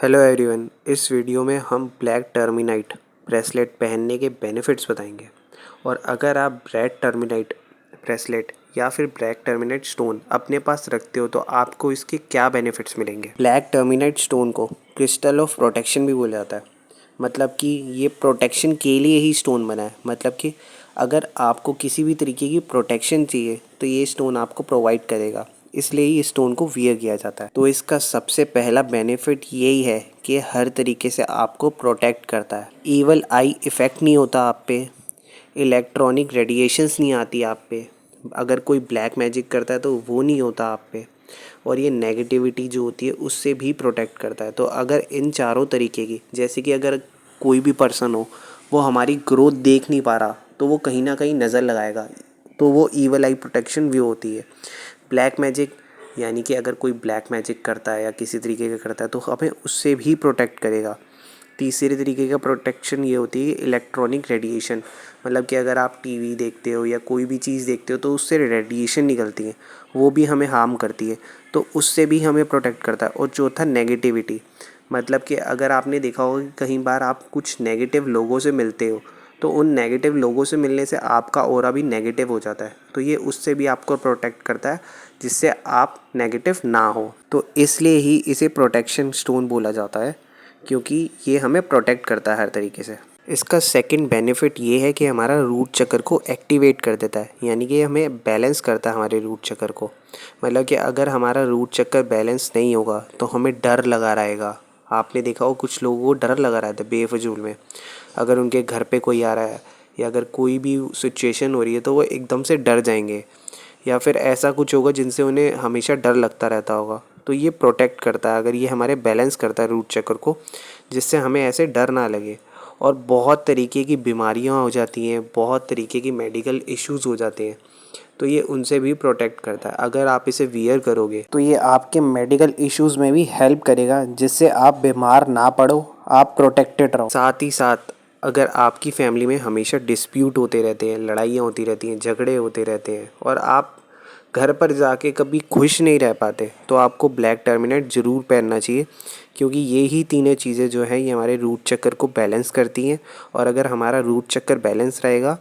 Hello everyone, इस video में हम ब्लैक टर्मिनाइट ब्रेसलेट पहनने के बेनिफिट्स बताएंगे। और अगर आप रेड टर्मिनाइट ब्रेसलेट या फिर ब्लैक टर्मिनाइट स्टोन अपने पास रखते हो तो आपको इसके क्या बेनिफिट्स मिलेंगे। ब्लैक टर्मिनाइट स्टोन को क्रिस्टल ऑफ प्रोटेक्शन भी बोला जाता है। मतलब कि ये प्रोटेक्शन के लिए ही स्टोन बना है। मतलब कि अगर आपको किसी भी तरीके की प्रोटेक्शन चाहिए तो ये स्टोन आपको प्रोवाइड करेगा, इसलिए ही इस स्टोन को वियर किया जाता है। तो इसका सबसे पहला बेनिफिट यही है कि हर तरीके से आपको प्रोटेक्ट करता है। ईवल आई इफ़ेक्ट नहीं होता आप पे, इलेक्ट्रॉनिक रेडिएशंस नहीं आती आप पे। अगर कोई ब्लैक मैजिक करता है तो वो नहीं होता आप पे। और ये नेगेटिविटी जो होती है उससे भी प्रोटेक्ट करता है। तो अगर इन चारों तरीके की, जैसे कि अगर कोई भी पर्सन हो वो हमारी ग्रोथ देख नहीं पा रहा तो वो कहीं ना कहीं नज़र लगाएगा, तो वो ईवल आई प्रोटेक्शन भी होती है। ब्लैक मैजिक यानी कि अगर कोई ब्लैक मैजिक करता है या किसी तरीके का करता है तो हमें उससे भी प्रोटेक्ट करेगा। तीसरे तरीके का प्रोटेक्शन ये होती है इलेक्ट्रॉनिक रेडिएशन। मतलब कि अगर आप टीवी देखते हो या कोई भी चीज़ देखते हो तो उससे रेडिएशन निकलती है, वो भी हमें हार्म करती है, तो उससे भी हमें प्रोटेक्ट करता है। और चौथा नेगेटिविटी, मतलब कि अगर आपने देखा होगा कि कई बार आप कुछ नेगेटिव लोगों से मिलते हो तो उन नेगेटिव लोगों से मिलने से आपका ऑरा भी नेगेटिव हो जाता है, तो ये उससे भी आपको प्रोटेक्ट करता है जिससे आप नेगेटिव ना हो। तो इसलिए ही इसे प्रोटेक्शन स्टोन बोला जाता है, क्योंकि ये हमें प्रोटेक्ट करता है हर तरीके से। इसका सेकंड बेनिफिट ये है कि हमारा रूट चक्र को एक्टिवेट कर देता है, यानी कि हमें बैलेंस करता है हमारे रूट चक्र को। मतलब कि अगर हमारा रूट चक्र बैलेंस नहीं होगा तो हमें डर लगा रहेगा। आपने देखा हो कुछ लोगों को डर लगा रहता है बेफजूल में। अगर उनके घर पे कोई आ रहा है या अगर कोई भी सिचुएशन हो रही है तो वो एकदम से डर जाएंगे, या फिर ऐसा कुछ होगा जिनसे उन्हें हमेशा डर लगता रहता होगा। तो ये प्रोटेक्ट करता है, अगर ये हमारे बैलेंस करता है रूट चक्र को, जिससे हमें ऐसे डर ना लगे। और बहुत तरीके की बीमारियां हो जाती हैं, बहुत तरीके की मेडिकल इश्यूज़ हो जाते हैं, तो ये उनसे भी प्रोटेक्ट करता है। अगर आप इसे वियर करोगे तो ये आपके मेडिकल इश्यूज़ में भी हेल्प करेगा, जिससे आप बीमार ना पड़ो, आप प्रोटेक्टेड रहो। साथ ही साथ अगर आपकी फैमिली में हमेशा डिस्प्यूट होते रहते हैं, लड़ाइयाँ होती रहती हैं, झगड़े होते रहते हैं और आप घर पर जाके कभी खुश नहीं रह पाते, तो आपको ब्लैक टर्मिनेट ज़रूर पहनना चाहिए, क्योंकि ये ही तीनों चीज़ें जो हैं ये हमारे रूट चक्कर को बैलेंस करती हैं। और अगर हमारा रूट चक्कर बैलेंस रहेगा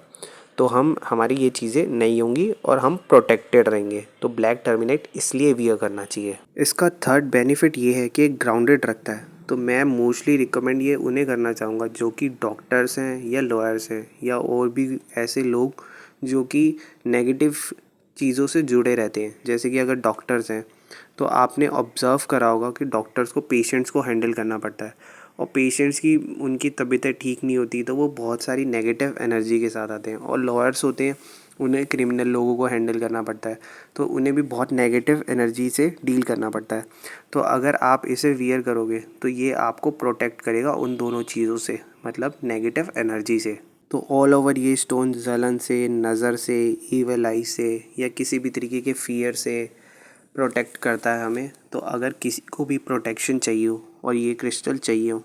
तो हमारी ये चीज़ें नहीं होंगी और हम प्रोटेक्टेड रहेंगे। तो ब्लैक टर्मिनेट इसलिए वियर करना चाहिए। इसका थर्ड बेनिफिट ये है कि ग्राउंडेड रखता है। तो मैं मोस्टली रिकमेंड ये उन्हें करना चाहूँगा जो कि डॉक्टर्स हैं या लॉयर्स हैं या और भी ऐसे लोग जो कि नेगेटिव चीज़ों से जुड़े रहते हैं। जैसे कि अगर डॉक्टर्स हैं तो आपने ऑब्ज़र्व करा होगा कि डॉक्टर्स को पेशेंट्स को हैंडल करना पड़ता है, और पेशेंट्स की उनकी तबीयतें ठीक नहीं होती तो वो बहुत सारी नेगेटिव एनर्जी के साथ आते हैं। और लॉयर्स होते हैं, उन्हें क्रिमिनल लोगों को हैंडल करना पड़ता है, तो उन्हें भी बहुत नेगेटिव एनर्जी से डील करना पड़ता है। तो अगर आप इसे वियर करोगे तो ये आपको प्रोटेक्ट करेगा उन दोनों चीज़ों से, मतलब नेगेटिव एनर्जी से। तो ऑल ओवर ये स्टोन जलन से, नज़र से, ईवल आई से या किसी भी तरीके के फियर से प्रोटेक्ट करता है हमें। तो अगर किसी को भी प्रोटेक्शन चाहिए हो और ये क्रिस्टल चाहिए हो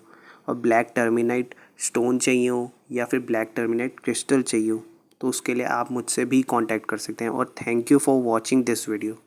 और ब्लैक टर्मिनाइट स्टोन चाहिए हो या फिर ब्लैक टर्मिनाइट क्रिस्टल चाहिए हो, तो उसके लिए आप मुझसे भी कांटेक्ट कर सकते हैं। और thank you for watching this video.